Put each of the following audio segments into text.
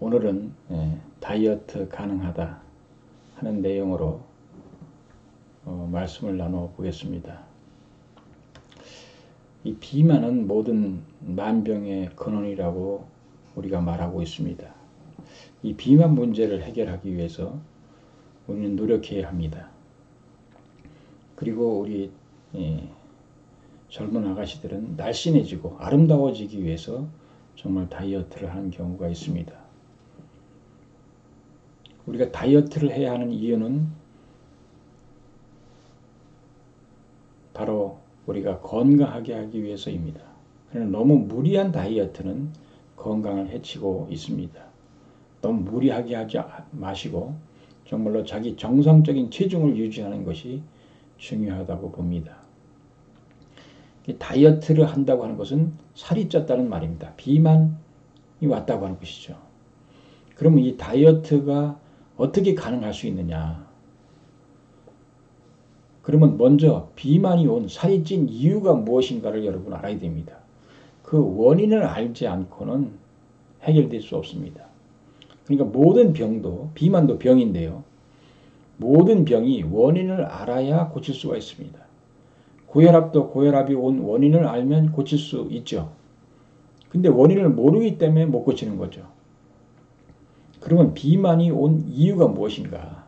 오늘은 다이어트 가능하다 하는 내용으로 말씀을 나눠 보겠습니다. 이 비만은 모든 만병의 근원이라고 우리가 말하고 있습니다. 이 비만 문제를 해결하기 위해서 우리는 노력해야 합니다. 그리고 우리 젊은 아가씨들은 날씬해지고 아름다워지기 위해서 정말 다이어트를 하는 경우가 있습니다. 우리가 다이어트를 해야 하는 이유는 바로 우리가 건강하게 하기 위해서입니다. 그러나 너무 무리한 다이어트는 건강을 해치고 있습니다. 너무 무리하게 하지 마시고 정말로 자기 정상적인 체중을 유지하는 것이 중요하다고 봅니다. 다이어트를 한다고 하는 것은 살이 쪘다는 말입니다. 비만이 왔다고 하는 것이죠. 그러면 이 다이어트가 어떻게 가능할 수 있느냐? 그러면 먼저 비만이 온 살이 찐 이유가 무엇인가를 여러분 알아야 됩니다. 그 원인을 알지 않고는 해결될 수 없습니다. 그러니까 모든 병도, 비만도 병인데요. 모든 병이 원인을 알아야 고칠 수가 있습니다. 고혈압도 고혈압이 온 원인을 알면 고칠 수 있죠. 근데 원인을 모르기 때문에 못 고치는 거죠. 그러면 비만이 온 이유가 무엇인가?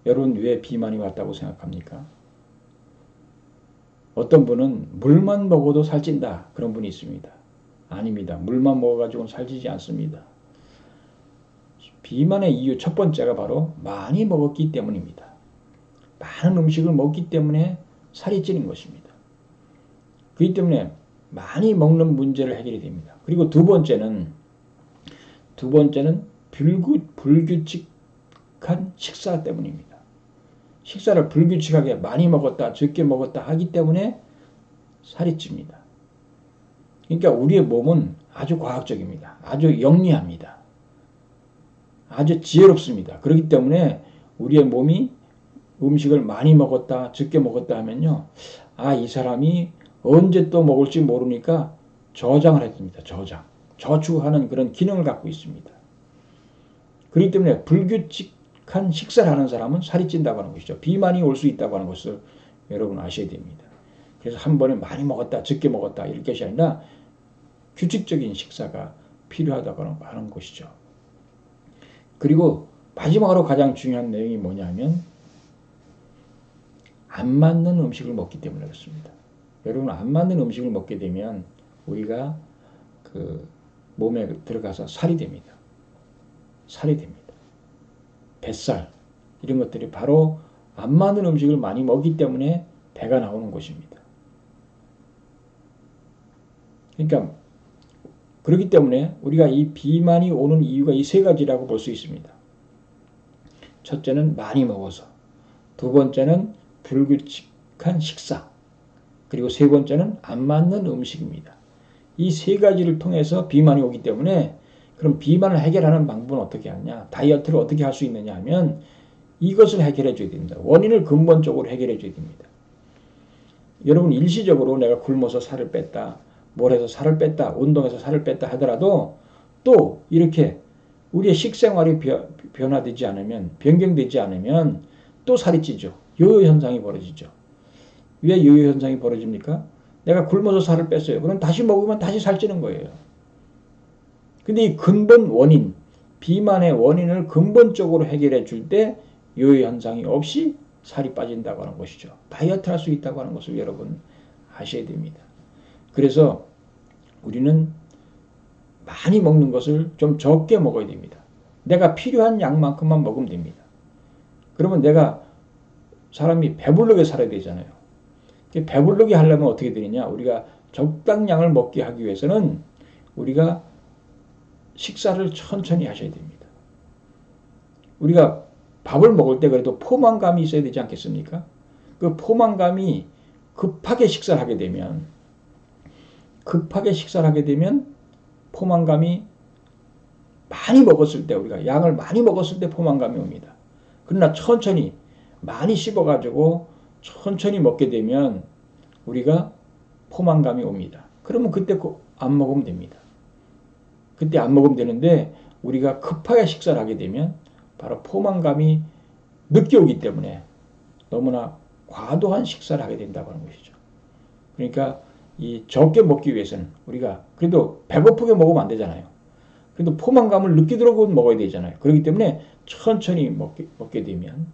여러분 왜 비만이 왔다고 생각합니까? 어떤 분은 물만 먹어도 살찐다 그런 분이 있습니다. 아닙니다. 물만 먹어가지고는 살찌지 않습니다. 비만의 이유 첫 번째가 바로 많이 먹었기 때문입니다. 많은 음식을 먹기 때문에 살이 찌는 것입니다. 그렇기 때문에 많이 먹는 문제를 해결이 됩니다. 그리고 두 번째는 불규칙한 식사 때문입니다. 식사를 불규칙하게 많이 먹었다 적게 먹었다 하기 때문에 살이 찝니다. 그러니까 우리의 몸은 아주 과학적입니다. 아주 영리합니다. 아주 지혜롭습니다. 그렇기 때문에 우리의 몸이 음식을 많이 먹었다 적게 먹었다 하면요, 이 사람이 언제 또 먹을지 모르니까 저장을 해줍니다. 저축하는 그런 기능을 갖고 있습니다. 그렇기 때문에 불규칙한 식사를 하는 사람은 살이 찐다고 하는 것이죠. 비만이 올 수 있다고 하는 것을 여러분 아셔야 됩니다. 그래서 한 번에 많이 먹었다 적게 먹었다 이럴 것이 아니라 규칙적인 식사가 필요하다고 하는 것이죠. 그리고 마지막으로 가장 중요한 내용이 뭐냐면 안 맞는 음식을 먹기 때문에 그렇습니다. 여러분 안 맞는 음식을 먹게 되면 우리가 그 몸에 들어가서 살이 됩니다. 뱃살 이런 것들이 바로 안 맞는 음식을 많이 먹기 때문에 배가 나오는 것입니다. 그러니까 그렇기 때문에 우리가 이 비만이 오는 이유가 이 세 가지라고 볼 수 있습니다. 첫째는 많이 먹어서, 두 번째는 불규칙한 식사, 그리고 세 번째는 안 맞는 음식입니다. 이 세 가지를 통해서 비만이 오기 때문에 그럼 비만을 해결하는 방법은 어떻게 하냐? 다이어트를 어떻게 할 수 있느냐 하면 이것을 해결해 줘야 됩니다. 원인을 근본적으로 해결해 줘야 됩니다. 여러분 일시적으로 내가 굶어서 살을 뺐다, 뭘 해서 살을 뺐다, 운동해서 살을 뺐다 하더라도 또 이렇게 우리의 식생활이 변화되지 않으면, 변경되지 않으면 또 살이 찌죠. 요요 현상이 벌어지죠. 왜 요요 현상이 벌어집니까? 내가 굶어서 살을 뺐어요. 그럼 다시 먹으면 다시 살찌는 거예요. 근데 이 근본 원인, 비만의 원인을 근본적으로 해결해 줄 때 요요 현상이 없이 살이 빠진다고 하는 것이죠. 다이어트 할 수 있다고 하는 것을 여러분 아셔야 됩니다. 그래서 우리는 많이 먹는 것을 좀 적게 먹어야 됩니다. 내가 필요한 양만큼만 먹으면 됩니다. 그러면 내가 사람이 배부르게 살아야 되잖아요. 배부르게 하려면 어떻게 되느냐? 우리가 적당량을 먹게 하기 위해서는 우리가 식사를 천천히 하셔야 됩니다. 우리가 밥을 먹을 때 그래도 포만감이 있어야 되지 않겠습니까? 그 포만감이 급하게 식사를 하게 되면 포만감이 많이 먹었을 때, 우리가 양을 많이 먹었을 때 포만감이 옵니다. 그러나 천천히 많이 씹어가지고 천천히 먹게 되면 우리가 포만감이 옵니다. 그러면 그때 안 먹으면 됩니다. 그때 안 먹으면 되는데 우리가 급하게 식사를 하게 되면 바로 포만감이 늦게 오기 때문에 너무나 과도한 식사를 하게 된다고 하는 것이죠. 그러니까 이 적게 먹기 위해서는 우리가 그래도 배고프게 먹으면 안 되잖아요. 그래도 포만감을 느끼도록 먹어야 되잖아요. 그렇기 때문에 천천히 먹게 되면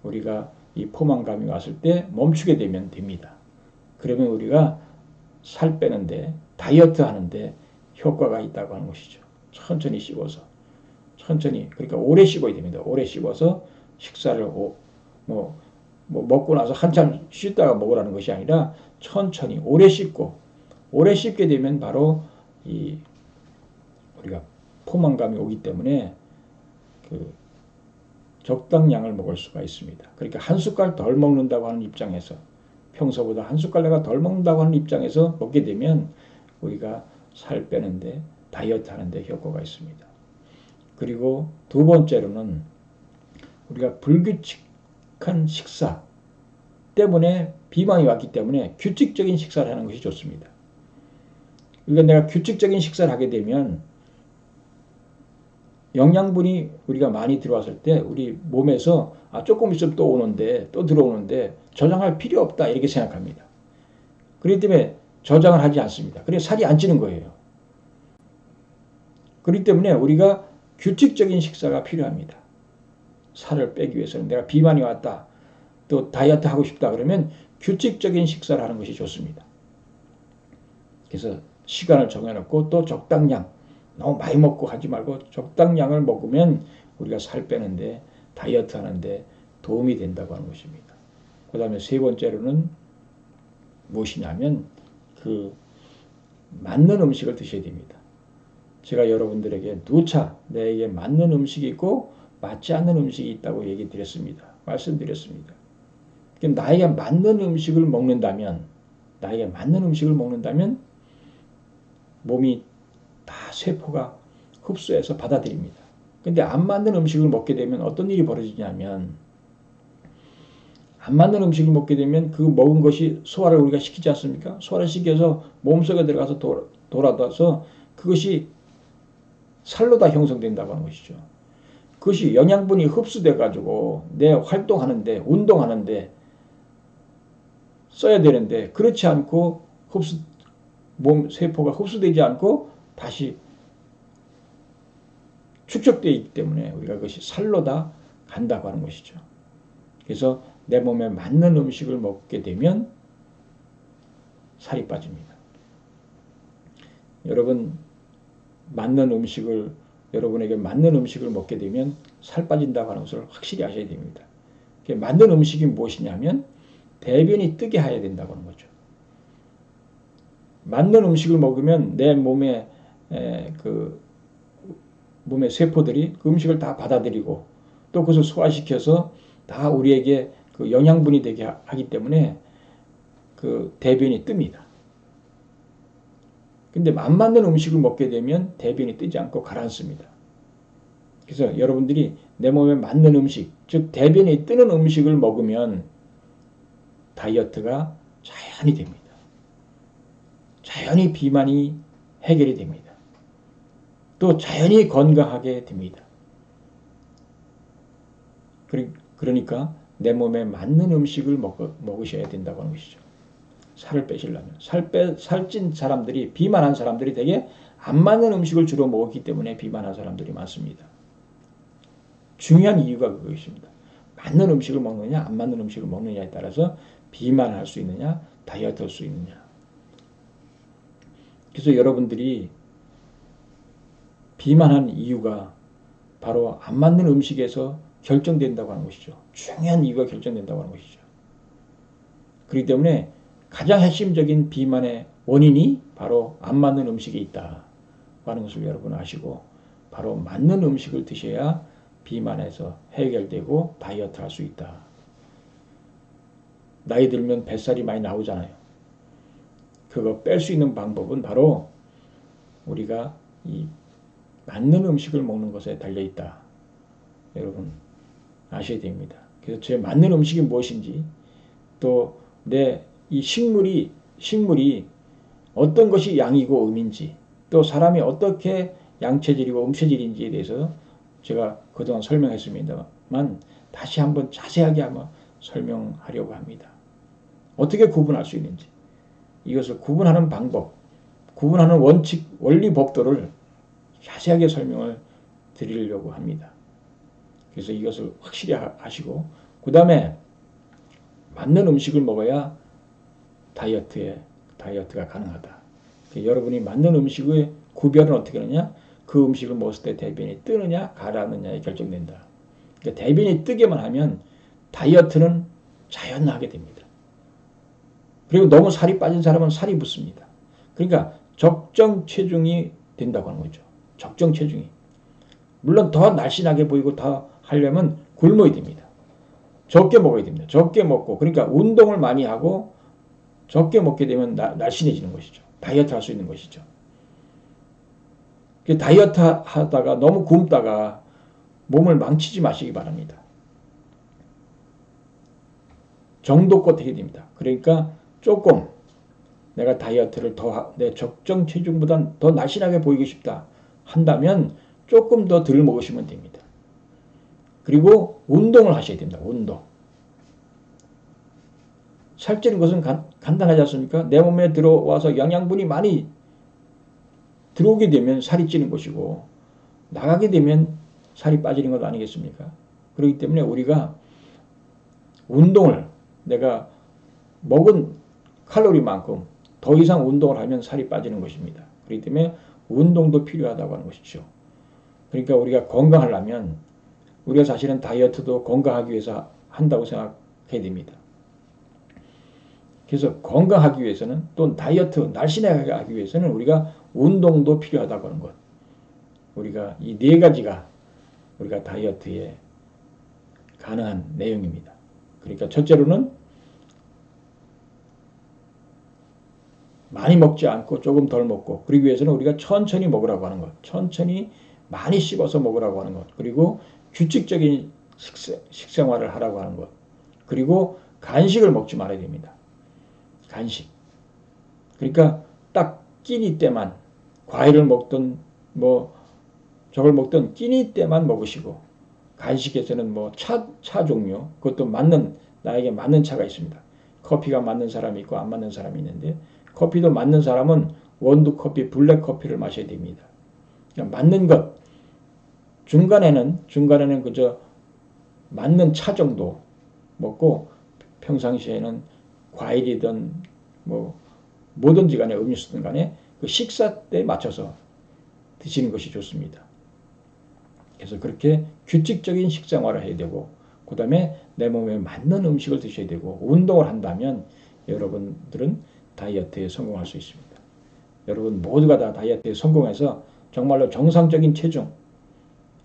우리가 이 포만감이 왔을 때 멈추게 되면 됩니다. 그러면 우리가 살 빼는데 다이어트 하는데 효과가 있다고 하는 것이죠. 천천히 씹어서 천천히 그러니까 오래 씹어야 됩니다. 오래 씹어서 식사를 먹고 나서 한참 쉬다가 먹으라는 것이 아니라 천천히 오래 씹고 오래 씹게 되면 바로 이 우리가 포만감이 오기 때문에 그 적당량을 먹을 수가 있습니다. 그러니까 한 숟갈 덜 먹는다고 하는 입장에서 평소보다 한 숟갈 내가 덜 먹는다고 하는 입장에서 먹게 되면 우리가 살 빼는데 다이어트 하는데 효과가 있습니다. 그리고 두 번째로는 우리가 불규칙한 식사 때문에 비만이 왔기 때문에 규칙적인 식사를 하는 것이 좋습니다. 그러니까 내가 규칙적인 식사를 하게 되면 영양분이 우리가 많이 들어왔을 때 우리 몸에서 조금 있으면 또 오는데 또 들어오는데 저장할 필요 없다 이렇게 생각합니다. 그렇기 때문에 저장을 하지 않습니다. 그래서 살이 안 찌는 거예요. 그렇기 때문에 우리가 규칙적인 식사가 필요합니다. 살을 빼기 위해서는 내가 비만이 왔다 또 다이어트 하고 싶다 그러면 규칙적인 식사를 하는 것이 좋습니다. 그래서 시간을 정해놓고 또 적당량 너무 많이 먹고 하지 말고 적당량을 먹으면 우리가 살 빼는데 다이어트 하는데 도움이 된다고 하는 것입니다. 그 다음에 세 번째로는 무엇이냐면 그 맞는 음식을 드셔야 됩니다. 제가 여러분들에게 누차 내게 맞는 음식이 있고 맞지 않는 음식이 있다고 얘기 드렸습니다. 말씀드렸습니다. 나에게 맞는 음식을 먹는다면 몸이 다 세포가 흡수해서 받아들입니다. 근데 안 맞는 음식을 먹게 되면 어떤 일이 벌어지냐면 안 맞는 음식을 먹게 되면 그 먹은 것이 소화를 우리가 시키지 않습니까? 소화를 시켜서 몸속에 들어가서 돌아다서 그것이 살로 다 형성된다고 하는 것이죠. 그것이 영양분이 흡수돼 가지고 내 활동하는데 운동하는데 써야 되는데 그렇지 않고 몸 세포가 흡수되지 않고 다시 축적되어 있기 때문에 우리가 그것이 살로 다 간다고 하는 것이죠. 그래서 내 몸에 맞는 음식을 먹게 되면 살이 빠집니다. 여러분에게 맞는 음식을 먹게 되면 살 빠진다고 하는 것을 확실히 아셔야 됩니다. 맞는 음식이 무엇이냐면 대변이 뜨게 해야 된다고 하는 거죠. 맞는 음식을 먹으면 내 몸의 세포들이 그 음식을 다 받아들이고 또 그것을 소화시켜서 다 우리에게 그 영양분이 되게 하기 때문에 그 대변이 뜹니다. 근데 안 맞는 음식을 먹게 되면 대변이 뜨지 않고 가라앉습니다. 그래서 여러분들이 내 몸에 맞는 음식, 즉 대변이 뜨는 음식을 먹으면 다이어트가 자연히 됩니다. 자연히 비만이 해결이 됩니다. 또 자연히 건강하게 됩니다. 그러니까 내 몸에 맞는 음식을 먹으셔야 된다고 하는 것이죠. 살을 빼시려면. 살찐 사람들이, 비만한 사람들이 되게 안 맞는 음식을 주로 먹었기 때문에 비만한 사람들이 많습니다. 중요한 이유가 그것입니다. 맞는 음식을 먹느냐 안 맞는 음식을 먹느냐에 따라서 비만할 수 있느냐 다이어트 할 수 있느냐. 그래서 여러분들이 비만한 이유가 바로 안 맞는 음식에서 결정된다고 하는 것이죠. 중요한 이유가 결정된다고 하는 것이죠. 그렇기 때문에 가장 핵심적인 비만의 원인이 바로 안 맞는 음식에 있다고 하는 것을 여러분 아시고 바로 맞는 음식을 드셔야 비만에서 해결되고 다이어트 할 수 있다. 나이 들면 뱃살이 많이 나오잖아요. 그거 뺄 수 있는 방법은 바로 우리가 이 맞는 음식을 먹는 것에 달려있다. 여러분 아셔야 됩니다. 그래서 제 맞는 음식이 무엇인지 또 내 이 식물이 어떤 것이 양이고 음인지 또 사람이 어떻게 양체질이고 음체질인지에 대해서 제가 그동안 설명했습니다만 다시 한번 자세하게 한번 설명하려고 합니다. 어떻게 구분할 수 있는지, 이것을 구분하는 방법, 구분하는 원칙, 원리, 법도를 자세하게 설명을 드리려고 합니다. 그래서 이것을 확실히 하시고, 그 다음에 맞는 음식을 먹어야 다이어트가 가능하다. 여러분이 맞는 음식의 구별은 어떻게 하느냐? 그 음식을 먹었을 때 대변이 뜨느냐 가라앉느냐에 결정된다. 그러니까 대변이 뜨게만 하면 다이어트는 자연하게 됩니다. 그리고 너무 살이 빠진 사람은 살이 붙습니다. 그러니까 적정 체중이 된다고 하는 거죠. 적정 체중이. 물론 더 날씬하게 보이고 더 하려면 굶어야 됩니다. 적게 먹어야 됩니다. 적게 먹고, 그러니까 운동을 많이 하고 적게 먹게 되면 날씬해지는 것이죠. 다이어트 할 수 있는 것이죠. 다이어트 하다가 너무 굶다가 몸을 망치지 마시기 바랍니다. 정도껏 해야 됩니다. 그러니까 조금 내가 다이어트를 내 적정 체중보다 더 날씬하게 보이고 싶다 한다면 조금 더 덜 먹으시면 됩니다. 그리고 운동을 하셔야 됩니다. 운동. 살찌는 것은 간단하지 않습니까? 내 몸에 들어와서 영양분이 많이 들어오게 되면 살이 찌는 것이고 나가게 되면 살이 빠지는 것 아니겠습니까? 그렇기 때문에 우리가 운동을 내가 먹은 칼로리만큼 더 이상 운동을 하면 살이 빠지는 것입니다. 그렇기 때문에 운동도 필요하다고 하는 것이죠. 그러니까 우리가 건강하려면 우리가 사실은 다이어트도 건강하기 위해서 한다고 생각해야 됩니다. 그래서 건강하기 위해서는 또 다이어트 날씬하게 하기 위해서는 우리가 운동도 필요하다고 하는 것. 우리가 이 네 가지가 우리가 다이어트에 가능한 내용입니다. 그러니까 첫째로는 많이 먹지 않고 조금 덜 먹고, 그러기 위해서는 우리가 천천히 먹으라고 하는 것. 천천히 많이 씹어서 먹으라고 하는 것. 그리고 규칙적인 식생활을 하라고 하는 것. 그리고 간식을 먹지 말아야 됩니다. 간식. 그러니까 딱 끼니 때만 과일을 먹든 뭐 저걸 먹든 끼니 때만 먹으시고, 간식에서는 뭐 차 종류, 그것도 나에게 맞는 차가 있습니다. 커피가 맞는 사람이 있고 안 맞는 사람이 있는데, 커피도 맞는 사람은 원두 커피, 블랙 커피를 마셔야 됩니다. 그러니까 맞는 것. 중간에는 그저 맞는 차 정도 먹고, 평상시에는 과일이든 뭐 뭐든지 간에 음료수든 간에 그 식사 때 맞춰서 드시는 것이 좋습니다. 그래서 그렇게 규칙적인 식생활을 해야 되고, 그 다음에 내 몸에 맞는 음식을 드셔야 되고, 운동을 한다면 여러분들은 다이어트에 성공할 수 있습니다. 여러분 모두가 다 다이어트에 성공해서 정말로 정상적인 체중,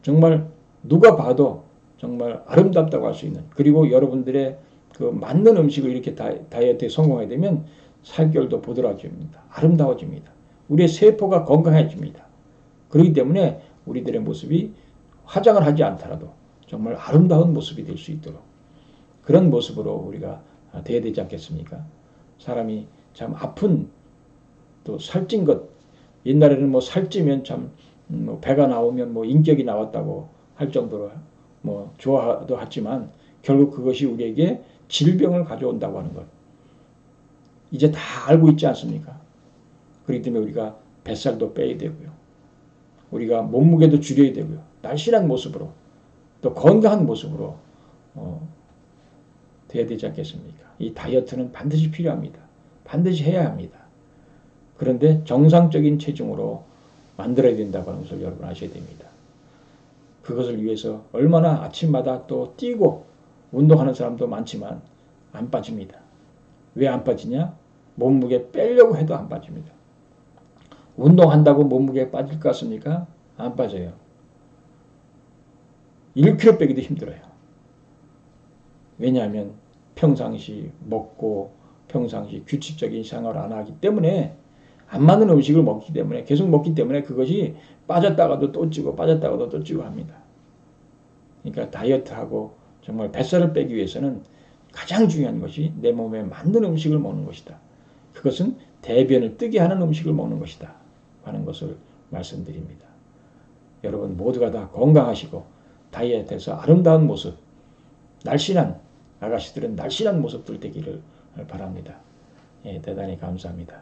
정말 누가 봐도 정말 아름답다고 할 수 있는, 그리고 여러분들의 그 맞는 음식을 이렇게 다이어트에 성공하게 되면 살결도 부드러워집니다. 아름다워집니다. 우리의 세포가 건강해집니다. 그렇기 때문에 우리들의 모습이 화장을 하지 않더라도 정말 아름다운 모습이 될 수 있도록 그런 모습으로 우리가 돼야 되지 않겠습니까? 사람이 참 아픈, 또 살찐 것, 옛날에는 뭐 살찌면 참 뭐 배가 나오면 뭐 인격이 나왔다고 할 정도로 뭐 좋아도 하지만 결국 그것이 우리에게 질병을 가져온다고 하는 것, 이제 다 알고 있지 않습니까? 그렇기 때문에 우리가 뱃살도 빼야 되고요, 우리가 몸무게도 줄여야 되고요, 날씬한 모습으로 또 건강한 모습으로 돼야 되지 않겠습니까? 이 다이어트는 반드시 필요합니다. 반드시 해야 합니다. 그런데 정상적인 체중으로 만들어야 된다고 하는 것을 여러분 아셔야 됩니다. 그것을 위해서 얼마나 아침마다 또 뛰고 운동하는 사람도 많지만 안 빠집니다. 왜 안 빠지냐? 몸무게 빼려고 해도 안 빠집니다. 운동한다고 몸무게 빠질 것 같습니까? 안 빠져요. 1kg 빼기도 힘들어요. 왜냐하면 평상시 먹고 평상시 규칙적인 생활을 안 하기 때문에, 안 맞는 음식을 먹기 때문에, 계속 먹기 때문에 그것이 빠졌다가도 또 찌고 빠졌다가도 또 찌고 합니다. 그러니까 다이어트하고 정말 뱃살을 빼기 위해서는 가장 중요한 것이 내 몸에 맞는 음식을 먹는 것이다. 그것은 대변을 뜨게 하는 음식을 먹는 것이다. 하는 것을 말씀드립니다. 여러분 모두가 다 건강하시고 다이어트에서 아름다운 모습, 날씬한 아가씨들은 날씬한 모습들 되기를 바랍니다. 예, 대단히 감사합니다.